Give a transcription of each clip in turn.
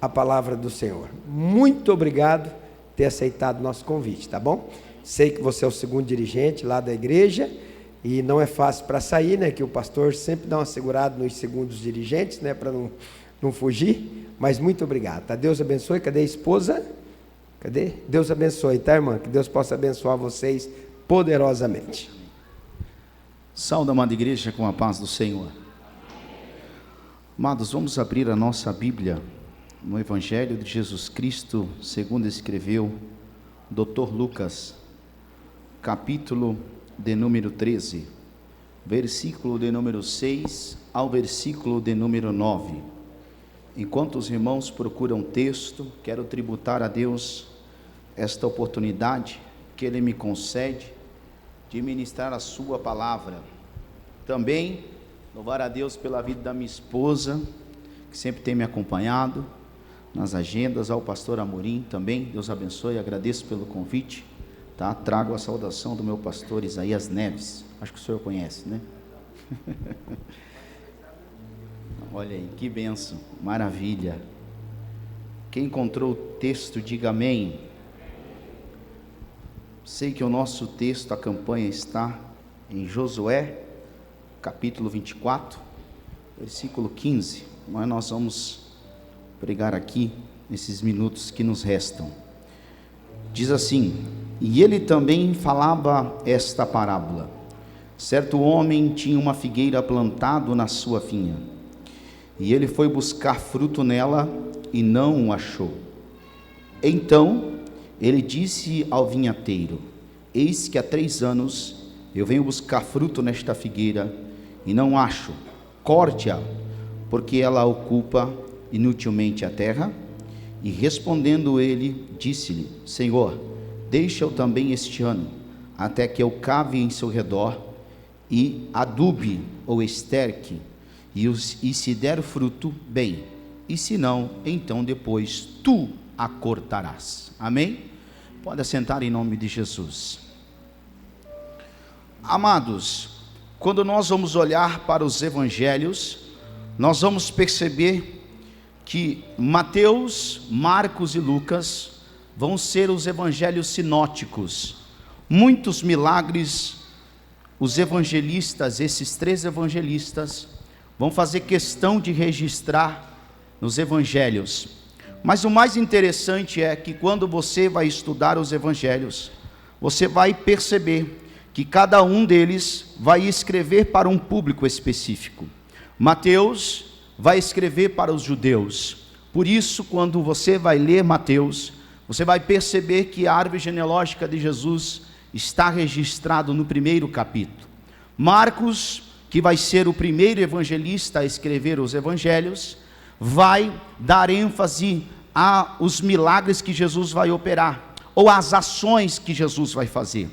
a palavra do Senhor. Muito obrigado por ter aceitado o nosso convite, tá bom? Sei que você é o segundo dirigente lá da igreja e não é fácil para sair, né? Que o pastor sempre dá uma segurada nos segundos dirigentes, né? Para não fugir, mas muito obrigado, tá? Deus abençoe. Cadê a esposa? Cadê? Deus abençoe, tá, irmã? Que Deus possa abençoar vocês poderosamente. Saúde, amada igreja, com a paz do Senhor. Amados, vamos abrir a nossa Bíblia no Evangelho de Jesus Cristo, segundo escreveu Dr. Lucas, capítulo de número 13, versículo de número 6 ao versículo de número 9. Enquanto os irmãos procuram texto, quero tributar a Deus esta oportunidade que Ele me concede de ministrar a sua palavra. Também louvar a Deus pela vida da minha esposa, que sempre tem me acompanhado nas agendas, ao pastor Amorim também, Deus abençoe, agradeço pelo convite, tá? Trago a saudação do meu pastor Isaías Neves, acho que o senhor conhece, né? Olha aí, que bênção, maravilha. Quem encontrou o texto, diga amém. Sei que o nosso texto, a campanha está em Josué, capítulo 24, versículo 15, mas nós vamos pregar aqui, nesses minutos que nos restam. Diz assim: e ele também falava esta parábola. Certo homem tinha uma figueira plantada na sua vinha, e ele foi buscar fruto nela, e não o achou. Então ele disse ao vinhateiro: eis que há 3 anos eu venho buscar fruto nesta figueira, e não acho. Corte-a, porque ela ocupa inutilmente a terra. E respondendo ele, disse-lhe: Senhor, deixa-o também este ano, até que eu cave em seu redor, e adube ou esterque, e se der fruto, bem, e se não, então depois tu a cortarás. Amém? Pode assentar em nome de Jesus. Amados, quando nós vamos olhar para os evangelhos, nós vamos perceber que Mateus, Marcos e Lucas vão ser os evangelhos sinóticos. Muitos milagres, os evangelistas, esses 3 evangelistas, vão fazer questão de registrar nos evangelhos. Mas o mais interessante é que quando você vai estudar os evangelhos, você vai perceber que cada um deles vai escrever para um público específico. Mateus vai escrever para os judeus. Por isso, quando você vai ler Mateus, você vai perceber que a árvore genealógica de Jesus está registrado no 1º capítulo. Marcos, que vai ser o primeiro evangelista a escrever os evangelhos, vai dar ênfase aos milagres que Jesus vai operar, ou às ações que Jesus vai fazer.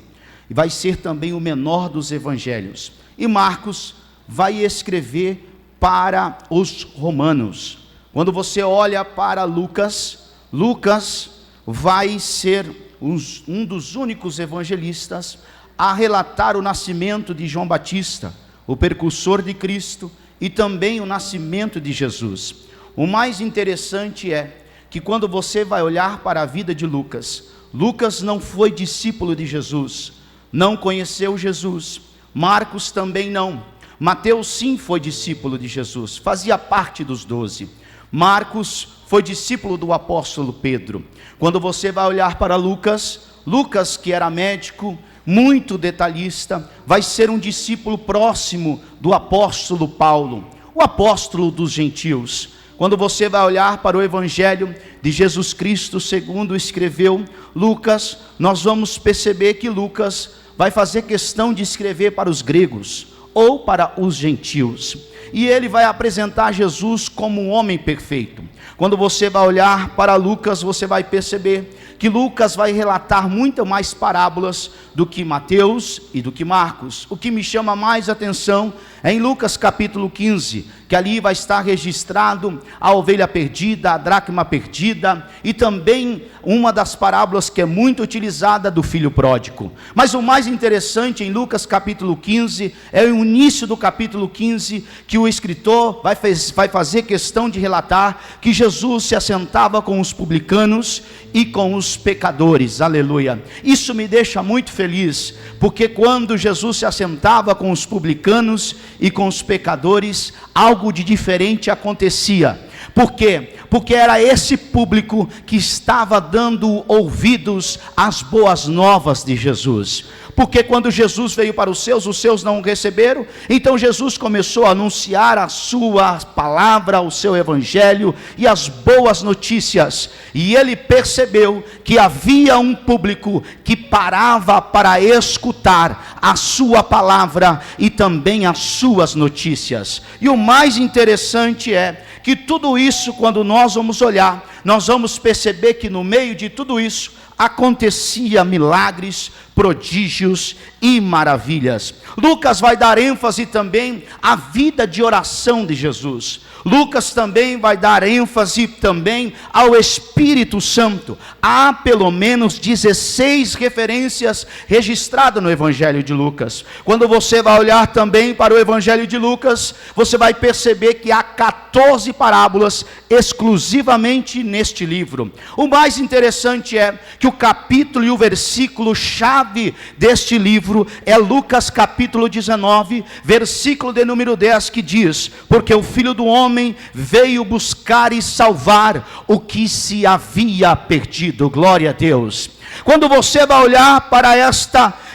E vai ser também o menor dos evangelhos. E Marcos vai escrever para os romanos. Quando você olha para Lucas, Lucas vai ser um dos únicos evangelistas a relatar o nascimento de João Batista, o precursor de Cristo, e também o nascimento de Jesus. O mais interessante é que quando você vai olhar para a vida de Lucas, Lucas não foi discípulo de Jesus, não conheceu Jesus. Marcos também não. Mateus sim foi discípulo de Jesus, fazia parte dos 12. Marcos foi discípulo do apóstolo Pedro. Quando você vai olhar para Lucas, Lucas, que era médico, muito detalhista, vai ser um discípulo próximo do apóstolo Paulo, o apóstolo dos gentios. Quando você vai olhar para o evangelho de Jesus Cristo, segundo escreveu Lucas, nós vamos perceber que Lucas vai fazer questão de escrever para os gregos, ou para os gentios, e ele vai apresentar Jesus como um homem perfeito. Quando você vai olhar para Lucas, você vai perceber que Lucas vai relatar muito mais parábolas do que Mateus e do que Marcos. O que me chama mais atenção é em Lucas capítulo 15, que ali vai estar registrado a ovelha perdida, a dracma perdida, e também uma das parábolas que é muito utilizada do filho pródigo. Mas o mais interessante em Lucas capítulo 15, é o início do capítulo 15, que o escritor vai fazer questão de relatar que Jesus se assentava com os publicanos e com os pecadores, aleluia. Isso me deixa muito feliz, porque quando Jesus se assentava com os publicanos e com os pecadores, algo de diferente acontecia. Por quê? Porque era esse público que estava dando ouvidos às boas novas de Jesus. Porque quando Jesus veio para os seus não o receberam. Então Jesus começou a anunciar a sua palavra, o seu evangelho e as boas notícias. E ele percebeu que havia um público que parava para escutar a sua palavra e também as suas notícias. E o mais interessante é que tudo isso, quando nós vamos olhar, nós vamos perceber que no meio de tudo isso acontecia milagres, prodígios e maravilhas. Lucas vai dar ênfase também à vida de oração de Jesus. Lucas também vai dar ênfase também ao Espírito Santo. Há pelo menos 16 referências registradas no Evangelho de Lucas. Quando você vai olhar também para o Evangelho de Lucas, você vai perceber que há 14 parábolas exclusivamente neste livro. O mais interessante é que o capítulo e o versículo chave deste livro é Lucas capítulo 19, versículo de número 10, que diz: porque o Filho do Homem veio buscar e salvar o que se havia perdido. Glória a Deus. Quando você vai olhar para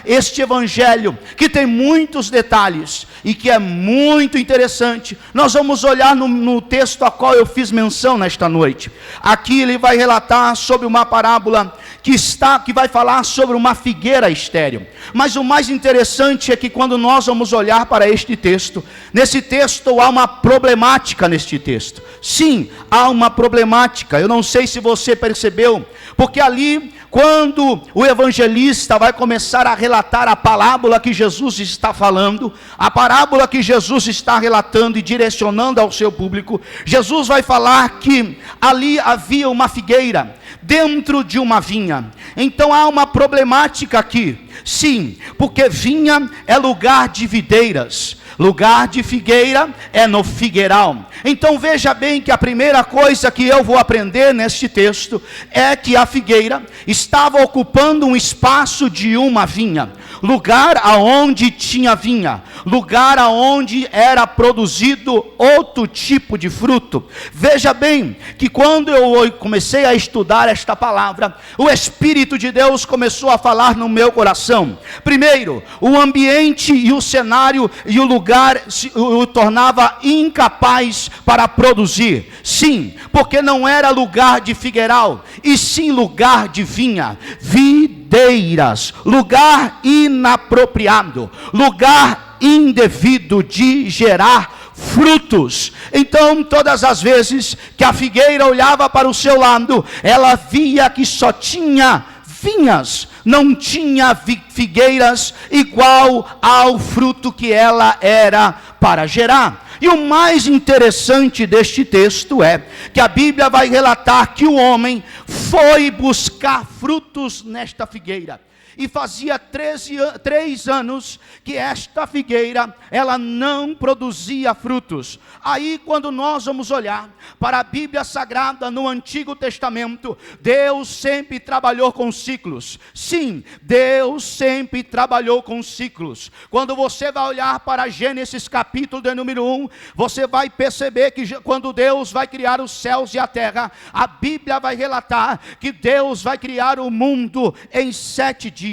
este evangelho, que tem muitos detalhes e que é muito interessante, nós vamos olhar no texto a qual eu fiz menção nesta noite. Aqui ele vai relatar sobre uma parábola que vai falar sobre uma figueira estéril. Mas o mais interessante é que quando nós vamos olhar para este texto, nesse texto há uma problemática neste texto. Sim, há uma problemática. Eu não sei se você percebeu, porque ali, quando o evangelista vai começar a relatar a parábola que Jesus está falando, a parábola que Jesus está relatando e direcionando ao seu público, Jesus vai falar que ali havia uma figueira dentro de uma vinha. Então há uma problemática aqui. Sim, porque vinha é lugar de videiras, lugar de figueira é no figueiral. Então veja bem que a primeira coisa que eu vou aprender neste texto é que a figueira estava ocupando um espaço de uma vinha, lugar aonde tinha vinha, lugar aonde era produzido outro tipo de fruto. Veja bem que quando eu comecei a estudar esta palavra, o Espírito de Deus começou a falar no meu coração. Primeiro, o ambiente e o cenário e o lugar o tornava incapaz para produzir. Sim, porque não era lugar de figueiral, e sim lugar de vinha, videiras, lugar inapropriado, lugar indevido de gerar frutos. Então todas as vezes que a figueira olhava para o seu lado, ela via que só tinha vinhas, não tinha figueiras igual ao fruto que ela era para gerar. E o mais interessante deste texto é que a Bíblia vai relatar que o homem foi buscar frutos nesta figueira. E fazia 3 anos que esta figueira, ela não produzia frutos. Aí quando nós vamos olhar para a Bíblia Sagrada no Antigo Testamento, Deus sempre trabalhou com ciclos. Sim, Deus sempre trabalhou com ciclos. Quando você vai olhar para Gênesis capítulo de número 1, você vai perceber que quando Deus vai criar os céus e a terra, a Bíblia vai relatar que Deus vai criar o mundo em 7 dias.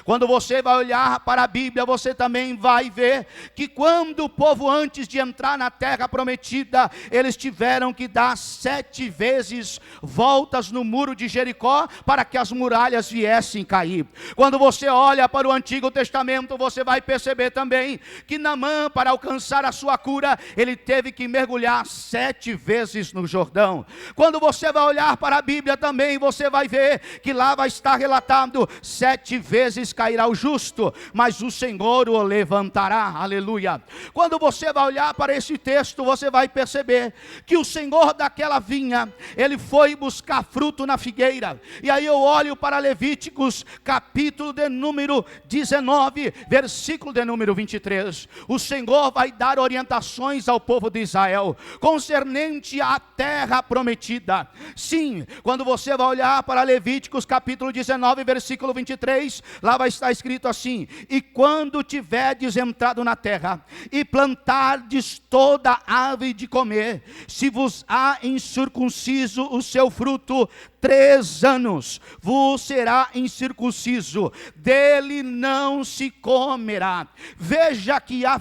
Quando você vai olhar para a Bíblia, você também vai ver que quando o povo, antes de entrar na terra prometida, eles tiveram que dar 7 vezes voltas no muro de Jericó para que as muralhas viessem cair. Quando você olha para o Antigo Testamento, você vai perceber também que Naamã, para alcançar a sua cura, ele teve que mergulhar 7 vezes no Jordão. Quando você vai olhar para a Bíblia também, você vai ver que lá vai estar relatado 7 7 vezes cairá o justo, mas o Senhor o levantará. Aleluia. Quando você vai olhar para esse texto, você vai perceber que o Senhor daquela vinha, ele foi buscar fruto na figueira. E aí eu olho para Levíticos, capítulo de número 19, versículo de número 23. O Senhor vai dar orientações ao povo de Israel concernente à terra prometida. Sim, quando você vai olhar para Levíticos capítulo 19, versículo 23, lá vai estar escrito assim: e quando tiverdes entrado na terra, e plantardes toda árvore de comer, se vos há incircunciso o seu fruto, 3 anos vos será incircunciso, dele não se comerá. Veja que a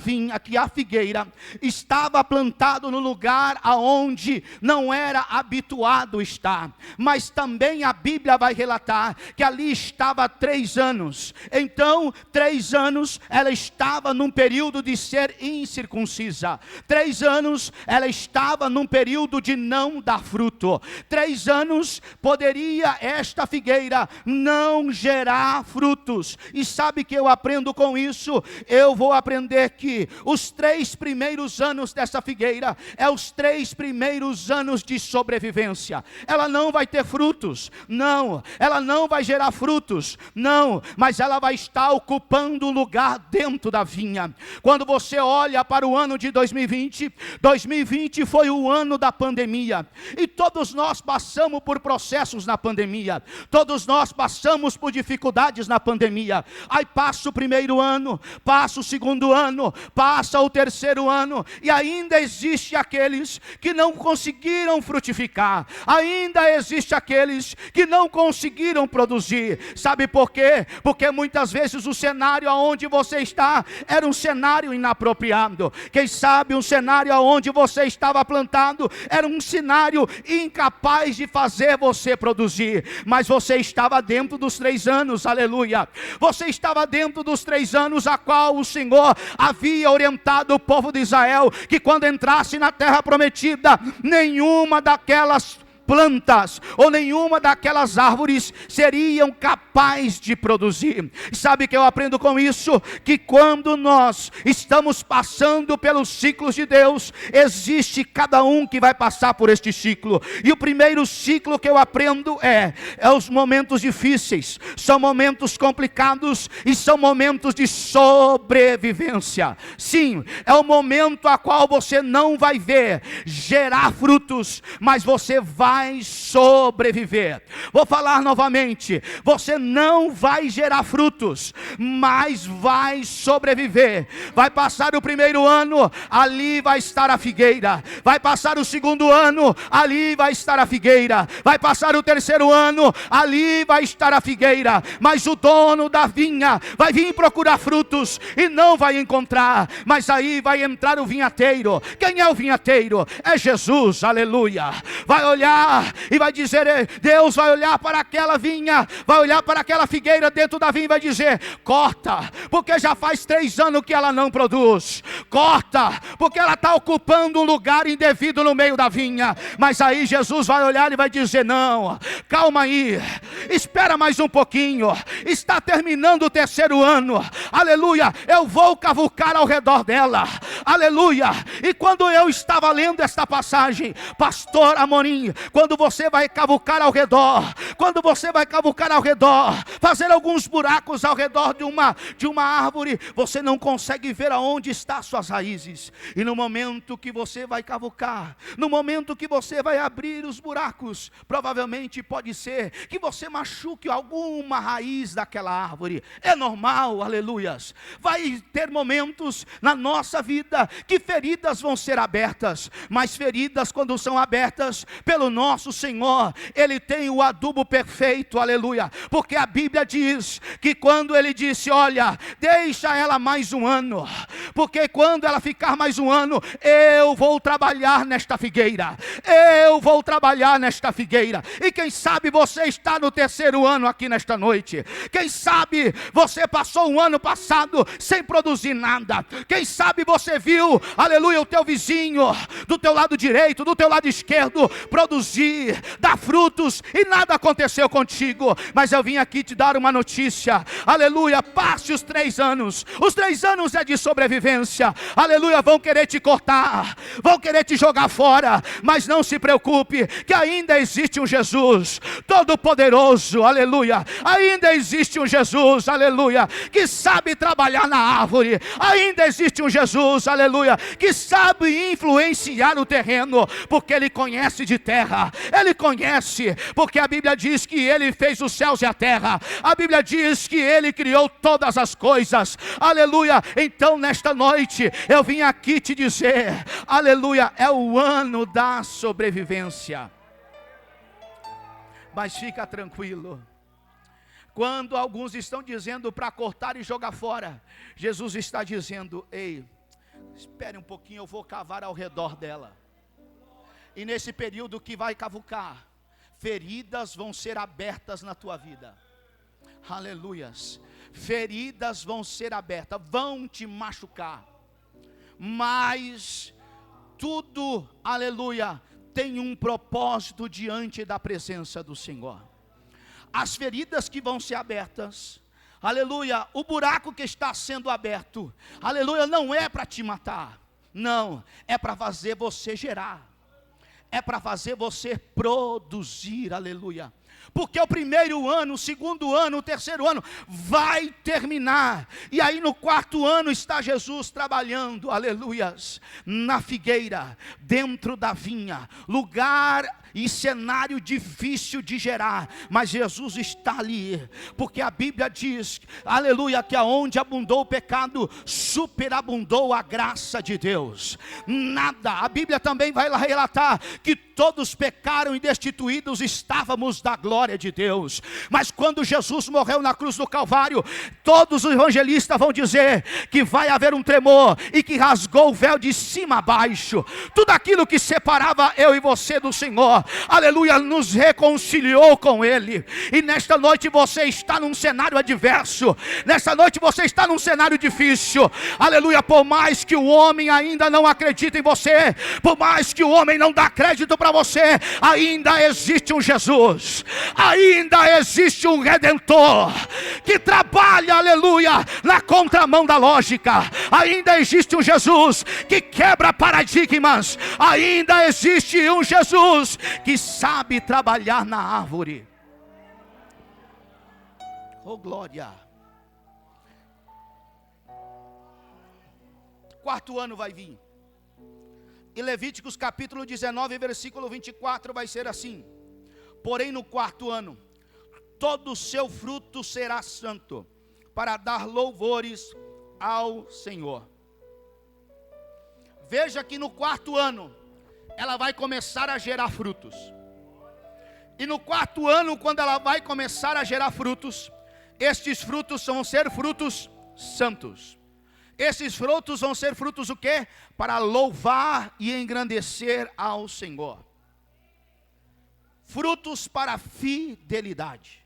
figueira estava plantado no lugar aonde não era habituado estar, mas também a Bíblia vai relatar que ali estava 3 anos. Então 3 anos ela estava num período de ser incircuncisa, 3 anos ela estava num período de não dar fruto, 3 anos poderia esta figueira não gerar frutos. E sabe que eu aprendo com isso? Eu vou aprender que os 3 primeiros anos dessa figueira é os 3 primeiros anos de sobrevivência. Ela não vai ter frutos, não. Ela não vai gerar frutos, não. Mas ela vai estar ocupando lugar dentro da vinha. Quando você olha para o ano de 2020, 2020 foi o ano da pandemia. E todos nós passamos por processos na pandemia. Todos nós passamos por dificuldades na pandemia. Aí passa o primeiro ano, passa o segundo ano, passa o terceiro ano, e ainda existe aqueles que não conseguiram frutificar. Ainda existe aqueles que não conseguiram produzir. Sabe por quê? Porque muitas vezes o cenário aonde você está era um cenário inapropriado. Quem sabe um cenário aonde você estava plantado era um cenário incapaz de fazer você produzir. Mas você estava dentro dos 3 anos, aleluia. Você estava dentro dos 3 anos a qual o Senhor havia orientado o povo de Israel, que quando entrasse na terra prometida, nenhuma daquelas plantas ou nenhuma daquelas árvores seriam capazes de produzir. Sabe que eu aprendo com isso? Que quando nós estamos passando pelos ciclos de Deus, existe cada um que vai passar por este ciclo. E o primeiro ciclo que eu aprendo é os momentos difíceis, são momentos complicados e são momentos de sobrevivência. Sim, é o momento a qual você não vai ver gerar frutos, mas você vai sobreviver. Vou falar novamente: você não vai gerar frutos, mas vai sobreviver. Vai passar o primeiro ano, ali vai estar a figueira. Vai passar o segundo ano, ali vai estar a figueira. Vai passar o terceiro ano, ali vai estar a figueira. Mas o dono da vinha vai vir procurar frutos e não vai encontrar. Mas aí vai entrar o vinhateiro. Quem é o vinhateiro? É Jesus, aleluia. Vai olhar e vai dizer, Deus vai olhar para aquela vinha, vai olhar para aquela figueira dentro da vinha e vai dizer: corta, porque já faz 3 anos que ela não produz. Corta, porque ela está ocupando um lugar indevido no meio da vinha. Mas aí Jesus vai olhar e vai dizer: não, calma aí, espera mais um pouquinho, está terminando o terceiro ano, aleluia, eu vou cavucar ao redor dela, aleluia. E quando eu estava lendo esta passagem, pastor Amorim, quando você vai cavucar ao redor, fazer alguns buracos ao redor de uma árvore, você não consegue ver aonde estão suas raízes. E no momento que você vai cavucar, no momento que você vai abrir os buracos, provavelmente pode ser que você machuque alguma raiz daquela árvore. É normal, aleluias. Vai ter momentos na nossa vida que feridas vão ser abertas, mas feridas, quando são abertas pelo nosso Senhor, Ele tem o adubo perfeito, aleluia. Porque a Bíblia diz que quando Ele disse: olha, deixa ela mais um ano, porque quando ela ficar mais um ano, eu vou trabalhar nesta figueira, e quem sabe você está no terceiro ano aqui nesta noite, quem sabe você passou um ano passado sem produzir nada, quem sabe você viu, aleluia, o teu vizinho, do teu lado direito, do teu lado esquerdo, produzindo produzir, dar frutos, e nada aconteceu contigo. Mas eu vim aqui te dar uma notícia, aleluia, passe os 3 anos, os 3 anos é de sobrevivência, aleluia, vão querer te cortar, vão querer te jogar fora, mas não se preocupe, que ainda existe um Jesus todo-poderoso, aleluia, ainda existe um Jesus, aleluia, que sabe trabalhar na árvore, ainda existe um Jesus, aleluia, que sabe influenciar o terreno, porque Ele conhece de terra, Ele conhece, porque a Bíblia diz que Ele fez os céus e a terra, a Bíblia diz que Ele criou todas as coisas, aleluia. Então nesta noite eu vim aqui te dizer, aleluia, é o ano da sobrevivência. Mas fica tranquilo, quando alguns estão dizendo para cortar e jogar fora, Jesus está dizendo, ei, espere um pouquinho, eu vou cavar ao redor dela. E nesse período que vai cavucar, feridas vão ser abertas na tua vida. Aleluias. Feridas vão ser abertas, vão te machucar. Mas tudo, aleluia, tem um propósito diante da presença do Senhor. As feridas que vão ser abertas, aleluia, o buraco que está sendo aberto, aleluia, não é para te matar, não, é para fazer você gerar, é para fazer você produzir, aleluia. Porque o primeiro ano, o segundo ano, o terceiro ano vai terminar. E aí no 4º ano está Jesus trabalhando, aleluias, na figueira, dentro da vinha, lugar e cenário difícil de gerar, mas Jesus está ali, porque a Bíblia diz, aleluia, que aonde abundou o pecado, superabundou a graça de Deus. Nada, a Bíblia também vai lá relatar que todos pecaram e destituídos estávamos da glória de Deus. Mas quando Jesus morreu na cruz do Calvário, todos os evangelistas vão dizer que vai haver um tremor e que rasgou o véu de cima a baixo. Tudo aquilo que separava eu e você do Senhor, aleluia, nos reconciliou com Ele. E nesta noite você está num cenário adverso, nesta noite você está num cenário difícil, aleluia, por mais que o homem ainda não acredite em você, por mais que o homem não dá crédito para você, ainda existe um Jesus, ainda existe um Redentor, que trabalha, aleluia, na contramão da lógica, ainda existe um Jesus, que quebra paradigmas, ainda existe um Jesus, que sabe trabalhar na árvore. Oh glória. 4º ano vai vir. E Levíticos capítulo 19, versículo 24 vai ser assim: porém no 4º ano, todo o seu fruto será santo, para dar louvores ao Senhor. Veja que no 4º ano, ela vai começar a gerar frutos. E no 4º ano, quando ela vai começar a gerar frutos, estes frutos vão ser frutos santos. Esses frutos vão ser frutos o quê? Para louvar e engrandecer ao Senhor. Frutos para fidelidade.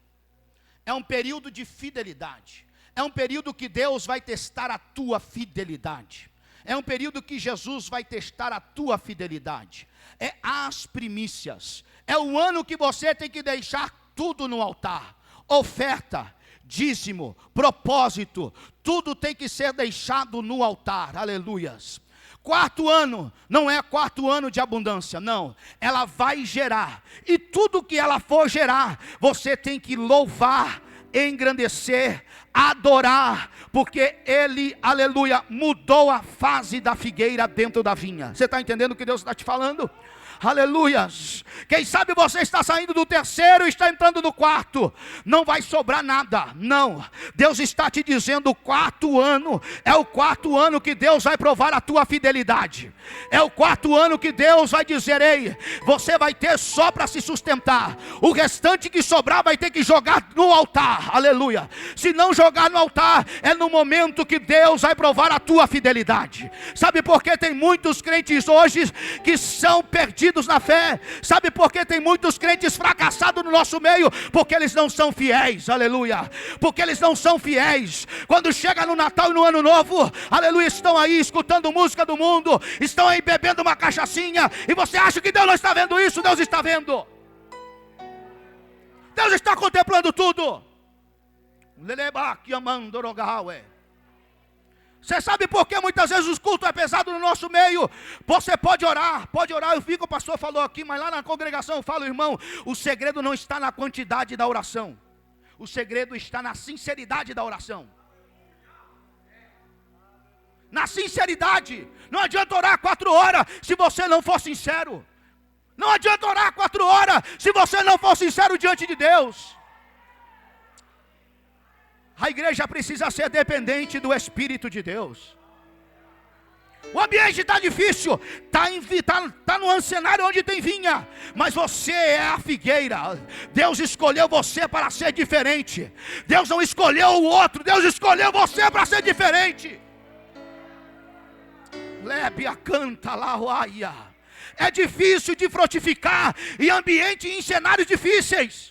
É um período de fidelidade. É um período que Deus vai testar a tua fidelidade. É um período que Jesus vai testar a tua fidelidade. É as primícias. É o ano que você tem que deixar tudo no altar. Oferta, dízimo, propósito, tudo tem que ser deixado no altar, aleluias. 4º ano, não é 4º ano de abundância, não, ela vai gerar, e tudo que ela for gerar, você tem que louvar, engrandecer, adorar, porque Ele, aleluia, mudou a fase da figueira dentro da vinha. Você está entendendo o que Deus está te falando? Aleluias. Quem sabe você está saindo do 3º e está entrando no 4º, não vai sobrar nada, não. Deus está te dizendo, o 4º ano, é o 4º ano que Deus vai provar a tua fidelidade, é o 4º ano que Deus vai dizer, ei, você vai ter só para se sustentar, o restante que sobrar vai ter que jogar no altar, aleluia. Se não jogar no altar, é no momento que Deus vai provar a tua fidelidade. Sabe por que tem muitos crentes hoje que são perdidos unidos na fé. Sabe por que tem muitos crentes fracassados no nosso meio? Porque eles não são fiéis, aleluia. Porque eles não são fiéis. Quando chega no Natal e no Ano Novo, aleluia, estão aí escutando música do mundo, estão aí bebendo uma cachaçinha, e você acha que Deus não está vendo isso? Deus está vendo. Deus está contemplando tudo. Você sabe por que muitas vezes os cultos é pesado no nosso meio? Você pode orar. Eu vi que o pastor falou aqui, mas lá na congregação eu falo, irmão, o segredo não está na quantidade da oração. O segredo está na sinceridade da oração. Na sinceridade. Não adianta orar 4 horas se você não for sincero. Não adianta orar 4 horas se você não for sincero diante de Deus. A igreja precisa ser dependente do Espírito de Deus. O ambiente está difícil, está num cenário onde tem vinha, mas você é a figueira. Deus escolheu você para ser diferente. Deus não escolheu o outro, Deus escolheu você para ser diferente. Lébia canta lá, uaia. É difícil de frutificar em ambiente e em cenários difíceis.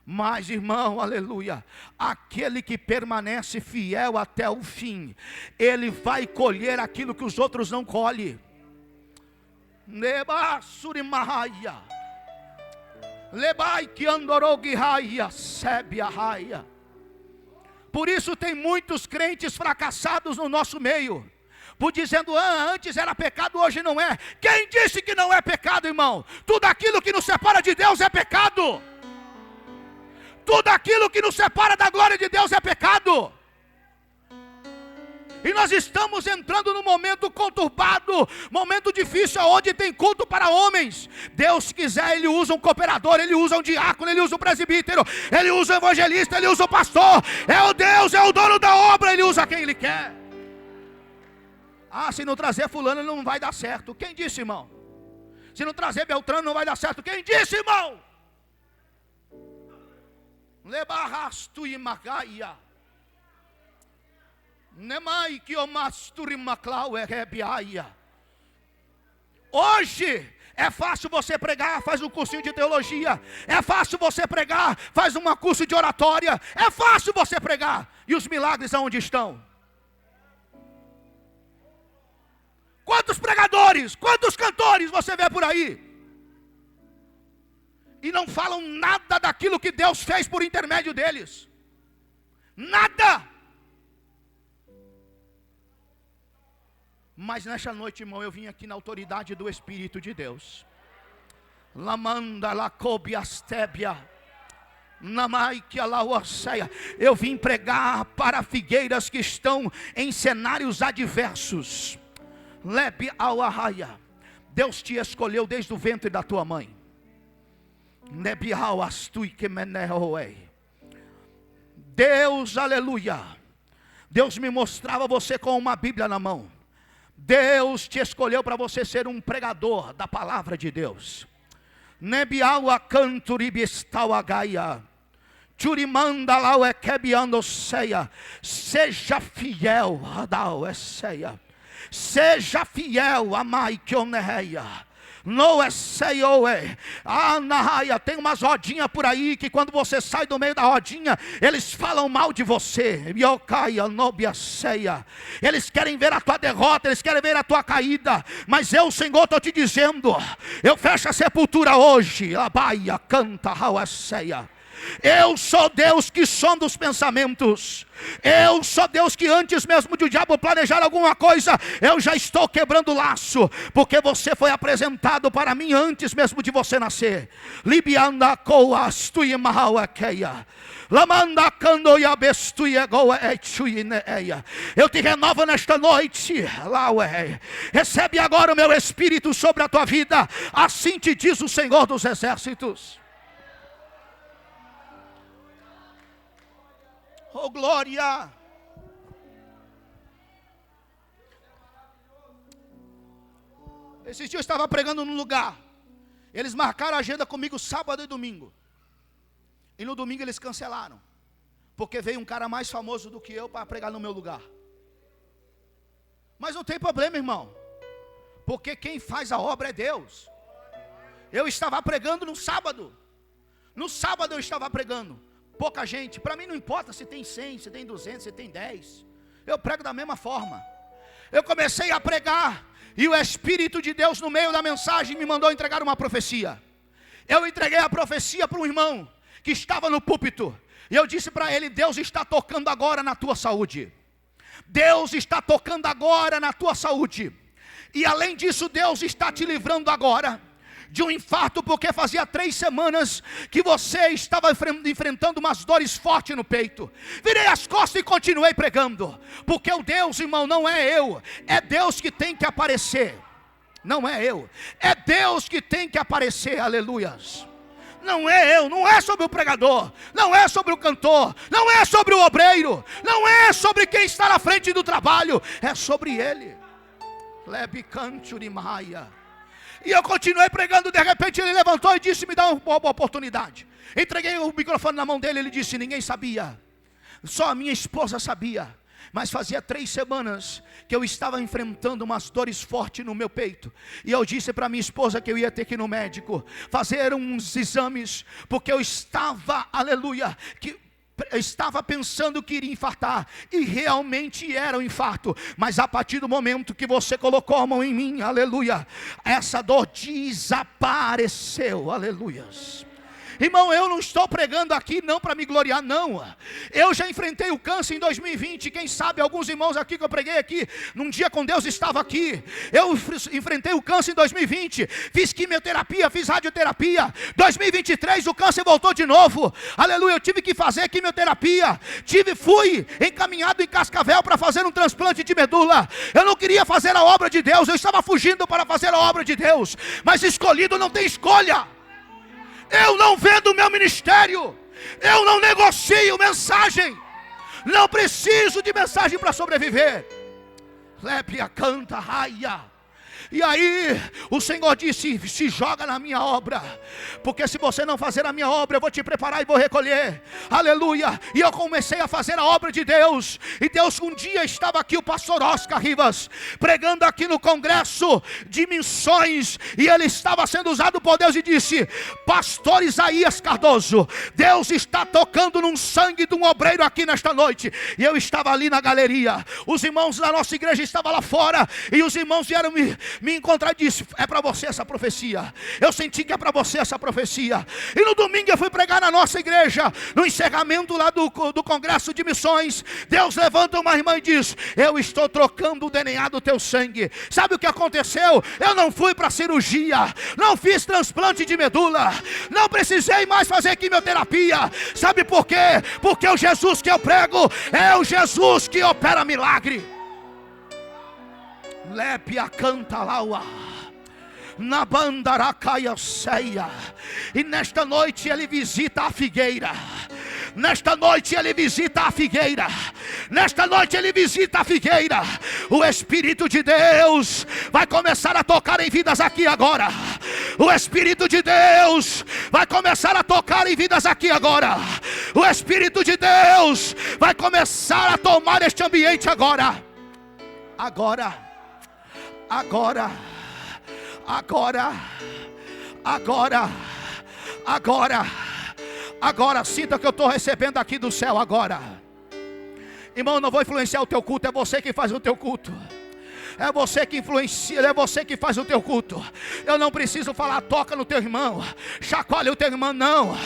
Mas, irmão, aleluia, aquele que permanece fiel até o fim, ele vai colher aquilo que os outros não colhem. Por isso tem muitos crentes fracassados no nosso meio, por dizendo, antes era pecado, hoje não é. Quem disse que não é pecado, irmão? Tudo aquilo que nos separa de Deus é pecado. Tudo aquilo que nos separa da glória de Deus é pecado. E nós estamos entrando num momento conturbado, momento difícil, onde tem culto para homens. Deus quiser, Ele usa um cooperador, Ele usa um diácono, Ele usa um presbítero, Ele usa um evangelista, Ele usa um pastor. É o Deus, é o dono da obra, Ele usa quem Ele quer. Se não trazer fulano não vai dar certo. Quem disse, irmão? Se não trazer Beltrano não vai dar certo. Quem disse, irmão? Hoje é fácil você pregar, faz um cursinho de teologia. É fácil você pregar, faz um curso de oratória. É fácil você pregar. E os milagres aonde estão? Quantos pregadores, quantos cantores você vê por aí? E não falam nada daquilo que Deus fez por intermédio deles. Nada. Mas nesta noite, irmão, eu vim aqui na autoridade do Espírito de Deus. Lamanda la cobiastébia. Eu vim pregar para figueiras que estão em cenários adversos. Deus te escolheu desde o ventre da tua mãe. Deus, aleluia, Deus me mostrava você com uma Bíblia na mão. Deus te escolheu para você ser um pregador da palavra de Deus. Nebiawa canturibistawagaia. Churimanda lá é quebiando ceia. Seja fiel, Adal é ceia. Seja fiel, amai que oneia. Não é Senhor, tem umas rodinhas por aí que quando você sai do meio da rodinha, eles falam mal de você. Eles querem ver a tua derrota, eles querem ver a tua caída. Mas eu, Senhor, estou te dizendo, eu fecho a sepultura hoje. A baia canta, eu sou Deus que sonda os pensamentos. Eu sou Deus que antes mesmo de o diabo planejar alguma coisa, eu já estou quebrando o laço, porque você foi apresentado para mim antes mesmo de você nascer. Libianda coas tu imahauakeia. Eu te renovo nesta noite. Recebe agora o meu Espírito sobre a tua vida. Assim te diz o Senhor dos Exércitos. Oh, glória! Esses dias eu estava pregando num lugar. Eles marcaram a agenda comigo sábado e domingo. E no domingo eles cancelaram. Porque veio um cara mais famoso do que eu para pregar no meu lugar. Mas não tem problema, irmão. Porque quem faz a obra é Deus. Eu estava pregando no sábado. No sábado eu estava pregando. Pouca gente. Para mim não importa se tem 100, se tem 200, se tem 10. Eu prego da mesma forma. Eu comecei a pregar. E o Espírito de Deus no meio da mensagem me mandou entregar uma profecia. Eu entreguei a profecia para um irmão que estava no púlpito. E eu disse para ele: Deus está tocando agora na tua saúde. Deus está tocando agora na tua saúde. E além disso, Deus está te livrando agora de um infarto, porque fazia 3 semanas que você estava enfrentando umas dores fortes no peito. Virei as costas e continuei pregando, porque o Deus, irmão, não é eu, é Deus que tem que aparecer. Não é eu, é Deus que tem que aparecer, aleluias. Não é eu, não é sobre o pregador, não é sobre o cantor, não é sobre o obreiro, não é sobre quem está na frente do trabalho, é sobre ele. Lebe canto de Maia. E eu continuei pregando. De repente ele levantou e disse: me dá uma oportunidade. Entreguei o microfone na mão dele. Ele disse: ninguém sabia, só a minha esposa sabia. Mas fazia 3 semanas que eu estava enfrentando umas dores fortes no meu peito. E eu disse para minha esposa que eu ia ter que ir no médico fazer uns exames, porque eu estava, aleluia, eu estava pensando que iria infartar, e realmente era um infarto. Mas a partir do momento que você colocou a mão em mim, aleluia, essa dor desapareceu, aleluias. Irmão, eu não estou pregando aqui não para me gloriar, não. Eu já enfrentei o câncer em 2020. Quem sabe alguns irmãos aqui que eu preguei aqui num dia com Deus estava aqui. Eu enfrentei o câncer em 2020. Fiz quimioterapia, fiz radioterapia. 2023 o câncer voltou de novo. Aleluia, eu tive que fazer quimioterapia. Fui encaminhado em Cascavel para fazer um transplante de medula. Eu não queria fazer a obra de Deus. Eu estava fugindo para fazer a obra de Deus. Mas escolhido não tem escolha. Eu não vendo o meu ministério, eu não negocio mensagem, não preciso de mensagem para sobreviver. Lépia canta raia. E aí o Senhor disse: se joga na minha obra, porque se você não fazer a minha obra, eu vou te preparar e vou recolher. Aleluia. E eu comecei a fazer a obra de Deus. E Deus, um dia estava aqui o pastor Oscar Rivas pregando aqui no congresso de missões, e ele estava sendo usado por Deus, e disse: pastor Isaías Cardoso, Deus está tocando num sangue de um obreiro aqui nesta noite. E eu estava ali na galeria, os irmãos da nossa igreja estavam lá fora, e os irmãos vieram me encontrar e disse: é para você essa profecia. Eu senti que é para você essa profecia. E no domingo eu fui pregar na nossa igreja, no encerramento lá do congresso de missões. Deus levanta uma irmã e diz: eu estou trocando o DNA do teu sangue. Sabe o que aconteceu? Eu não fui para cirurgia, não fiz transplante de medula, não precisei mais fazer quimioterapia. Sabe por quê? Porque o Jesus que eu prego é o Jesus que opera milagre. Lépia canta laua, na bandaracaia ceia. E nesta noite ele visita a figueira. Nesta noite ele visita a figueira. Nesta noite ele visita a figueira. O Espírito de Deus vai começar a tocar em vidas aqui agora. O Espírito de Deus vai começar a tocar em vidas aqui agora. O Espírito de Deus vai começar a tomar este ambiente agora. Agora. Agora, agora, agora, agora, agora, sinta que eu estou recebendo aqui do céu agora. Irmão, eu não vou influenciar o teu culto, é você que faz o teu culto. É você que influencia, é você que faz o teu culto. Eu não preciso falar: toca no teu irmão, chacoalha o teu irmão, não.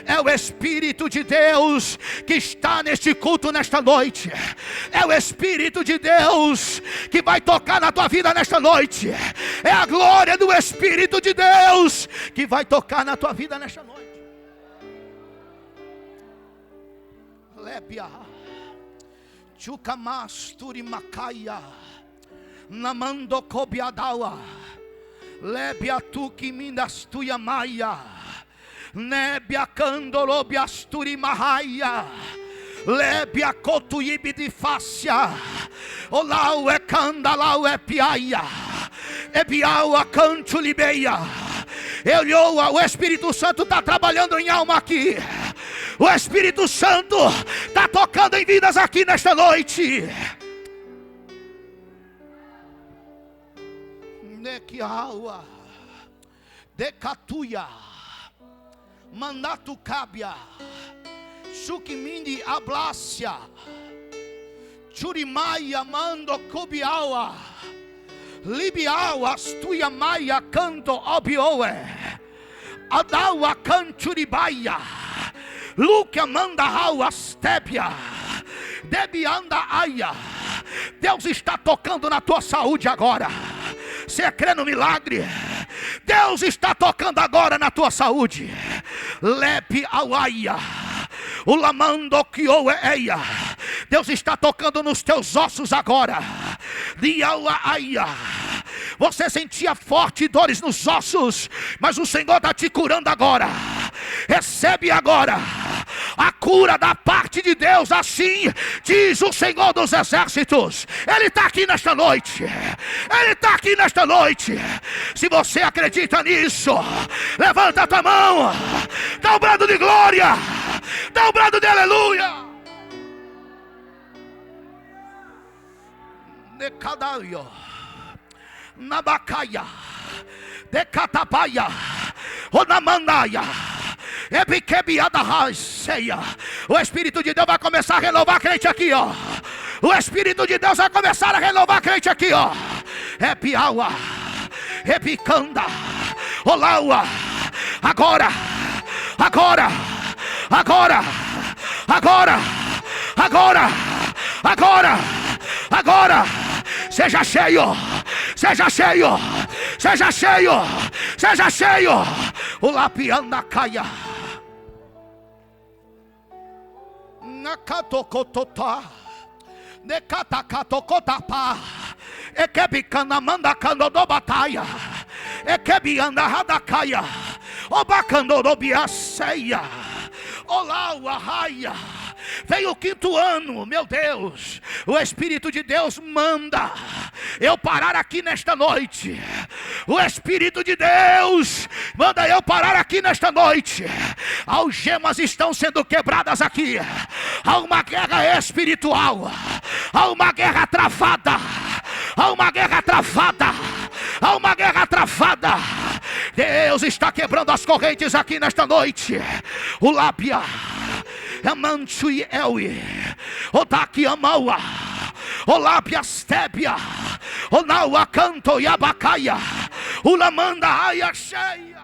É o Espírito de Deus que está neste culto nesta noite. É o Espírito de Deus que vai tocar na tua vida nesta noite. É a glória do Espírito de Deus que vai tocar na tua vida nesta noite. Lébia Chukamasturi Macaia Namando Kobiadawa Lebia Tuki Mindastuya Maia Nebia Candolobiasturi Mahaia Lebia Kotuibi de Fácia Olau é Candalau é Piaia Ebiau a Cantulibeia. O Espírito Santo está trabalhando em alma aqui. O Espírito Santo está tocando em vidas aqui nesta noite. Decatuia, Mandatucábia, Sukimindi Ablácia, Churimaia Mando Cubiaua, Libiaua Stuia Maia Canto Obioe, Adaua Canturibaia, Luca Manda Haua Stébia, Debianda Aia. Deus está tocando na tua saúde agora. Você crê no milagre? Deus está tocando agora na tua saúde. Lepe Auaia, o lamando Kioeia. Deus está tocando nos teus ossos agora. Diauaia. Você sentia forte dores nos ossos, mas o Senhor está te curando agora. Recebe agora a cura da parte de Deus, assim diz o Senhor dos Exércitos. Ele está aqui nesta noite. Ele está aqui nesta noite. Se você acredita nisso, levanta a tua mão, dá um brado de glória, dá um brado de aleluia. Necadaio, Nabacaia, Decatabaia, Onamandaia, o Espírito de Deus vai começar a renovar a crente aqui, ó. O Espírito de Deus vai começar a renovar a crente aqui, ó. Epiaua, Epicanda, Olaua. Agora, agora, agora, agora, agora, agora, agora. Seja cheio, seja cheio, seja cheio, seja cheio. O lapianda caia. Nakatokotota, Nekatakatokotapa, Ekebikana mandakando do batalha, Ekebianda radakaia, Obacando do biaceia, Olaua raia. Vem o 5º ano, meu Deus. O Espírito de Deus manda eu parar aqui nesta noite. O Espírito de Deus manda eu parar aqui nesta noite. Algemas estão sendo quebradas aqui. Há uma guerra espiritual. Há uma guerra travada. Há uma guerra travada. Há uma guerra travada. Deus está quebrando as correntes aqui nesta noite. O lábia Amanchui Elwi, Odaki Amaua, Olabia Stébia, Onaua Canto Yabacaia, Ulamanda Aia Cheia.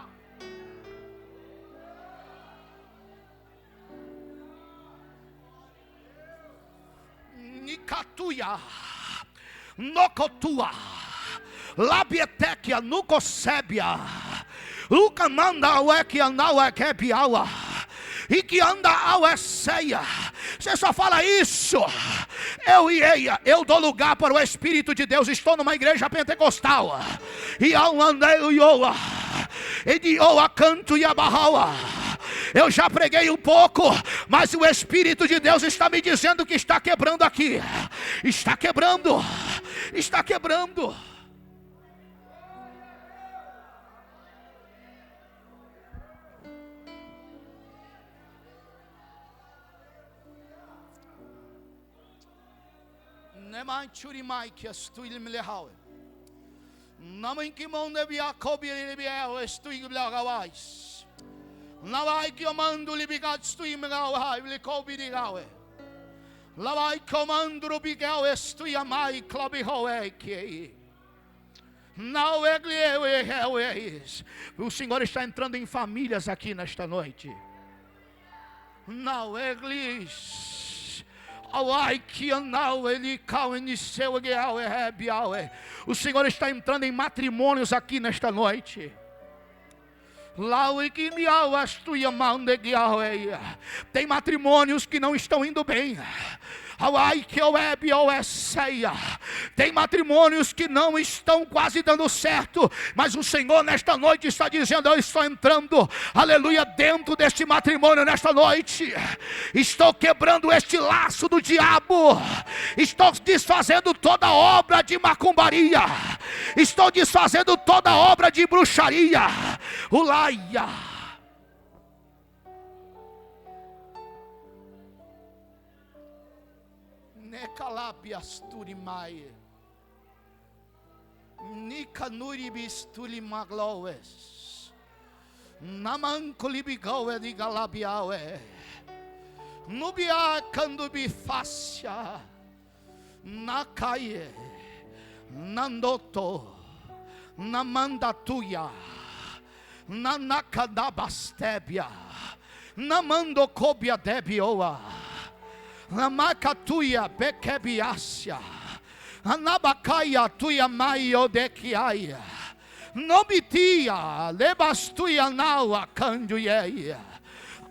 Nicatuia, Nocotua, Labietekia, Nucosébia, Lucamanda Uekia Nauekebiaua. E que anda ao Esseia. Você só fala isso. Eu dou lugar para o Espírito de Deus. Estou numa igreja pentecostal. E ao andei Ioa. E de Ioa canto e abarraua. Eu já preguei um pouco, mas o Espírito de Deus está me dizendo que está quebrando aqui. Está quebrando. Está quebrando. Nemai churimai que estou ilmilehau. Namai que mão de Jacob ilmiel estou ilmilehauais. Lavai que mando libigat estou ilmilehau licobidigaue. Lavai comando rubigal estou amai clubihoe que. Não é gleueis. O Senhor está entrando em famílias aqui nesta noite. Não é glis. O Senhor está entrando em matrimônios aqui nesta noite. Tem matrimônios que não estão indo bem. Tem matrimônios que não estão quase dando certo, mas o Senhor nesta noite está dizendo: eu estou entrando, aleluia, dentro deste matrimônio nesta noite. Estou quebrando este laço do diabo. Estou desfazendo toda obra de macumbaria. Estou desfazendo toda obra de bruxaria. Ulaia. Necalapias turimai, Nicanuribis tulimagloes, Namancolibigau de Galabiaue. Nubia candubifácia. Nakaye. Nandoto. Namandatuia. Nanakadabastebia. Namandocobia debioa. Namakatuia bekebiácia. Anabacaia tuia maio dequiaia. Nobitia lebastuia naua canduieia.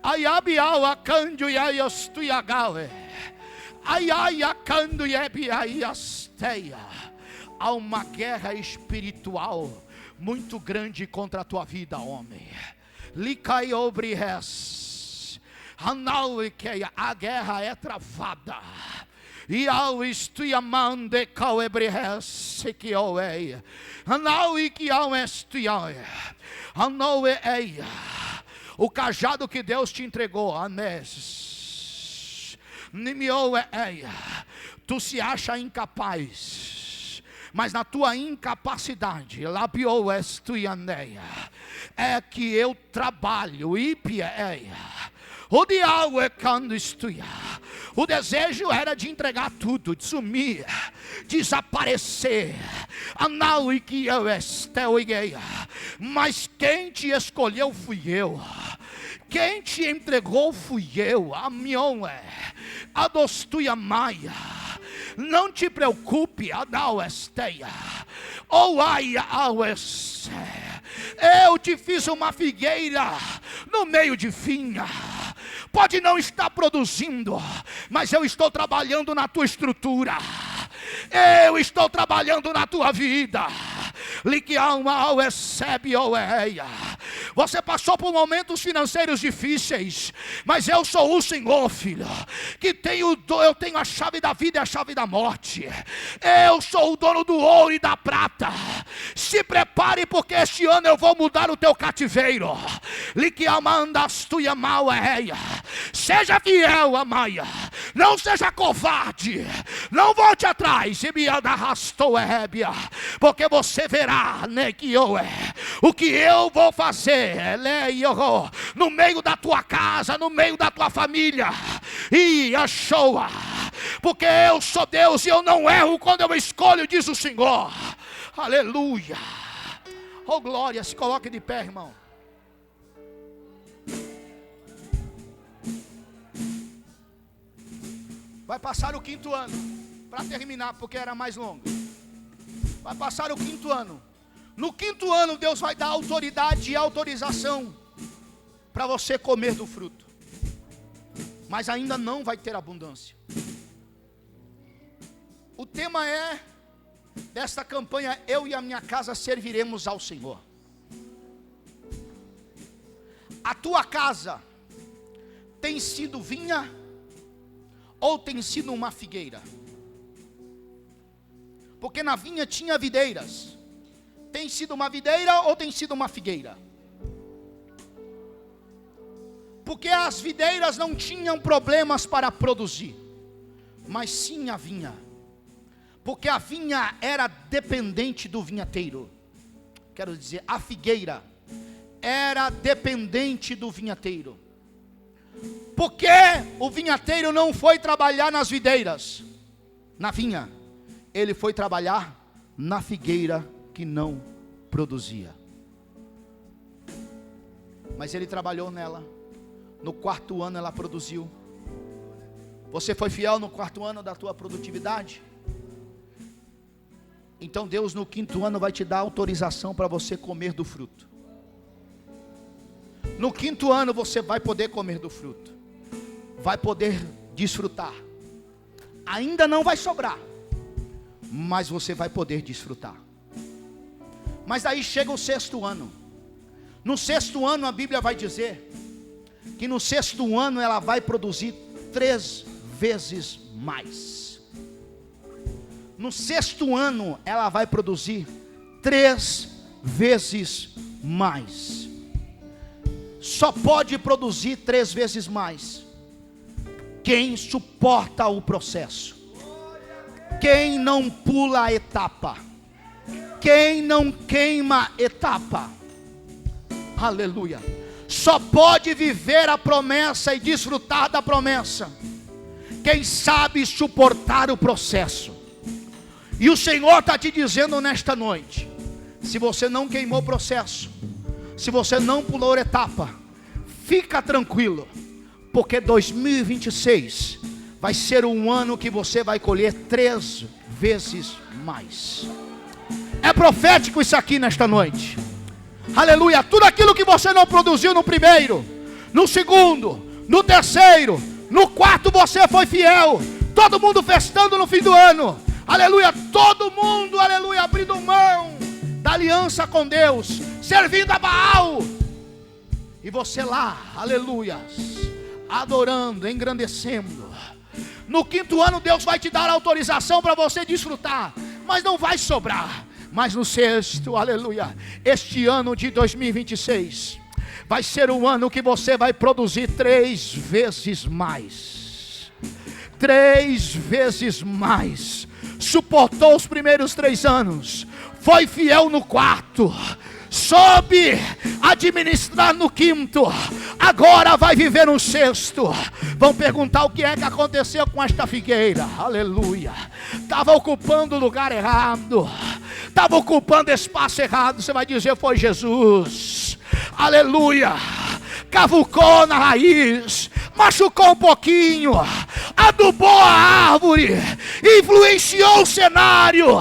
Ayabiaua canduieios tuiagaue. Ayaia canduiebiaiasteia. Há uma guerra espiritual muito grande contra a tua vida, homem. Licaiobrihes. A guerra é travada. E ao estuiamande cauebrihes que oeia. Anau e que ao estuiaia. Anoeia. O cajado que Deus te entregou, Anés. Nimioeia. Tu se acha incapaz, mas na tua incapacidade, labio estuianeia, é que eu trabalho, ipieia. O diabo é quando estuia. O desejo era de entregar tudo, de sumir, desaparecer. Anau e que eu esteuigueia. Mas quem te escolheu fui eu. Quem te entregou fui eu. A mion é. A dostuia maia. Não te preocupe, Adau esteia. Ou aia ao esse. Eu te fiz uma figueira no meio de vinha. Pode não estar produzindo, mas eu estou trabalhando na tua estrutura. Eu estou trabalhando na tua vida. Você passou por momentos financeiros difíceis, mas eu sou o Senhor, filho, que eu tenho a chave da vida e a chave da morte. Eu sou o dono do ouro e da prata. Se prepare, porque este ano eu vou mudar o teu cativeiro. Seja fiel, Amaia. Não seja covarde. Não volte atrás. Porque você verá, né, que o que eu vou fazer no meio da tua casa, no meio da tua família. E achou-a. Porque eu sou Deus e eu não erro quando eu escolho, diz o Senhor. Aleluia. Oh glória, se coloque de pé, irmão. Vai passar o 5º ano, para terminar, porque era mais longo. Vai passar o 5º ano. No 5º ano, Deus vai dar autoridade e autorização para você comer do fruto. Mas ainda não vai ter abundância. O tema desta campanha: eu e a minha casa serviremos ao Senhor. A tua casa tem sido vinha ou tem sido uma figueira? Porque na vinha tinha videiras. Tem sido uma videira ou tem sido uma figueira? Porque as videiras não tinham problemas para produzir, mas sim a vinha. Porque a vinha era dependente do vinhateiro. Quero dizer, a figueira era dependente do vinhateiro. Porque o vinhateiro não foi trabalhar nas videiras, na vinha. Ele foi trabalhar na figueira que não produzia. Mas ele trabalhou nela. No 4º ano ela produziu. Você foi fiel no 4º ano da tua produtividade? Então Deus no 5º ano vai te dar autorização para você comer do fruto. No 5º ano você vai poder comer do fruto. Vai poder desfrutar. Ainda não vai sobrar, mas você vai poder desfrutar. Mas aí chega o 6º ano. No 6º ano a Bíblia vai dizer que no 6º ano ela vai produzir 3 vezes mais. No 6º ano ela vai produzir 3 vezes mais. Só pode produzir 3 vezes mais quem suporta o processo, quem não pula a etapa, quem não queima etapa. Aleluia. só pode viver a promessa e desfrutar da promessa quem sabe suportar o processo. E o Senhor está te dizendo nesta noite: se você não queimou o processo, se você não pulou etapa, fica tranquilo, porque 2026 vai ser um ano que você vai colher 3 vezes mais. É profético isso aqui nesta noite. Aleluia. Tudo aquilo que você não produziu no primeiro, no segundo, no terceiro, no quarto, você foi fiel. Todo mundo festando no fim do ano. Aleluia. Todo mundo, aleluia, abrindo mão da aliança com Deus, servindo a Baal. E você lá, aleluia, adorando, engrandecendo. No 5º ano Deus vai te dar autorização para você desfrutar, mas não vai sobrar. Mas no 6º, aleluia, este ano de 2026 vai ser um ano que você vai produzir 3 vezes mais. 3 vezes mais. Suportou os primeiros 3 anos, foi fiel no 4º, soube administrar no 5º, agora vai viver no 6º. Vão perguntar o que é que aconteceu com esta figueira. Aleluia. Estava ocupando o lugar errado, estava ocupando espaço errado. Você vai dizer: foi Jesus. Aleluia. Cavucou na raiz, machucou um pouquinho, adubou a árvore, influenciou o cenário,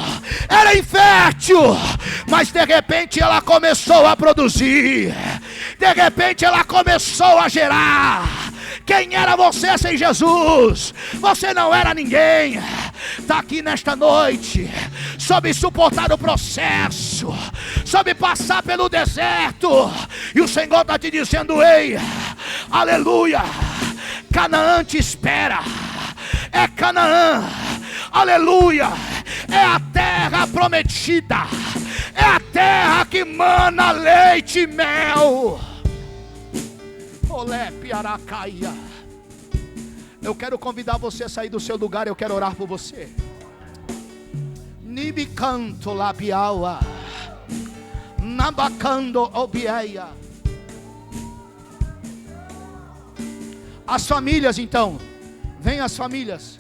era infértil, mas de repente ela começou a produzir, de repente ela começou a gerar. Quem era você sem Jesus? Você não era ninguém. Está aqui nesta noite, soube suportar o processo, soube passar pelo deserto, e o Senhor está te dizendo: ei, aleluia, Canaã te espera. É Canaã, aleluia, é a terra prometida, é a terra que mana leite e mel. Olé, Piaracaia. Eu quero convidar você a sair do seu lugar. Eu quero orar por você. Nibicanto labiaua, nabacando obieia. As famílias então, vem as famílias.